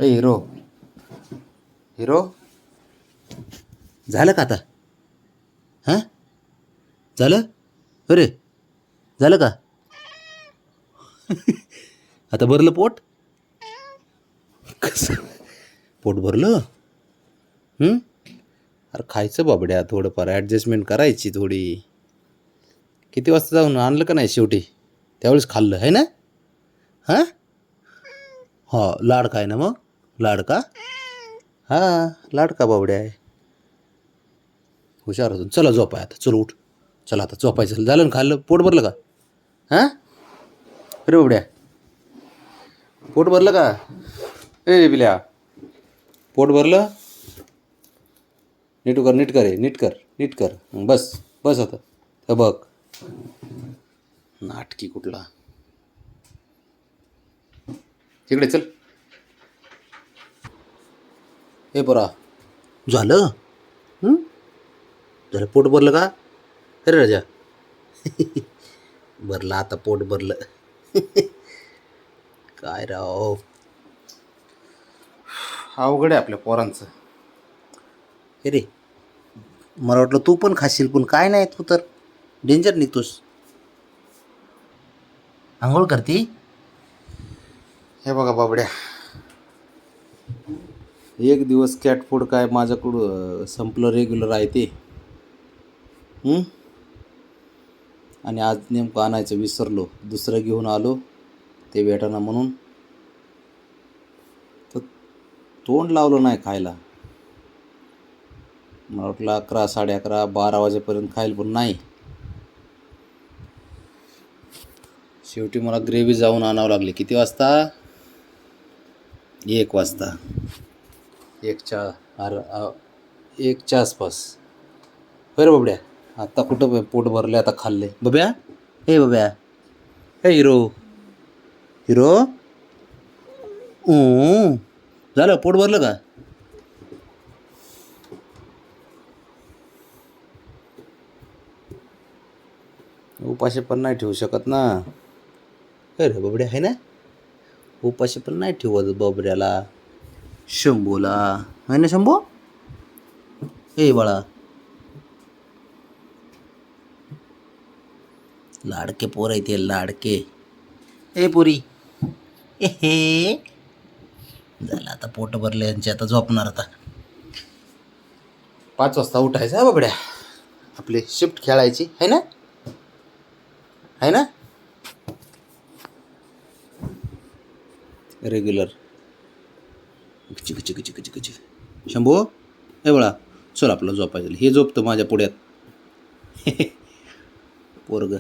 ए hero hero झालं का आता? हां झालं? अरे झालं का? आता भरलं पोट? कसं पोट भरलं? अरे खायचं बाबड्या, थोडंफार ॲडजस्टमेंट करायची थोडी. किती वाजता जाऊन आणलं का नाही शेवटी? त्यावेळेस खाल्लं आहे ना? हां हो लाडका आहे ना मग? लाडका हां लाडका बाबड्या आहे. हुशार अजून. चला झोपाय आता, चल उठ. चला आता झोपायचं झालं ना, खाल्लं पोट भरलं का? हां अरे बाबड्या पोट भरलं का? ए बिल्या पोट भरलं? नीट कर नीट कर हे नीट कर नीट कर. बस बस आता. हे बघ नाटकी कुठला. तिकडे चल. हे पोरा झालं? झालं पोट भरलं का? अरे राजा भरलं आता पोट भरलं. काय राव अवघड आहे आपल्या पोरांचं. हे रे मला वाटलं तू पण खाशील, पण काय नाही, तू तर डेंजर निघतोस. आंघोळ करती? हे बघा बाबड्या, एक दिवस कॅट फूड काय माझ्याकडं संपलं रेग्युलर आहे ते. आणि आज नेमकं आणायचं विसरलो, दुसरं घेऊन आलो ते भेटाना म्हणून, तर तोंड लावलं नाही खायला. मला वाटलं 11, 11:30, 12 वाजेपर्यंत खाईल, पण नाही. शेवटी मला ग्रेव्ही जाऊन आणावं लागली. किती वाजता? 1 वाजता. 1च्या आसपास. बरं बाबड्या आता कुठं पोट भरले, आता खाल्ले. बब्या हे बब्या हे हिरो हिरो झालं पोट भरलं का? उपाशी पण नाही ठेवू शकत ना. अरे बाबड्या आहे ना, उपाशी पण नाही ठेवत बाबड्याला. शंभूला आहे ना, शंभू ए बाळा. लाडके पोर आहे ते, लाडके. ए पुरी ए हे झालं आता पोट भरले यांचे, आता झोपणार. आता 5 वाजता उठायचं आहे बाबड्या, आपली शिफ्ट खेळायची आहे ना, आहे ना रेग्युलर. चिक चिक चिक चिक चिक. शंभू हे बाळा चल आपलं झोपायचं. हे झोपतं माझ्या पुढ्यात पोरग.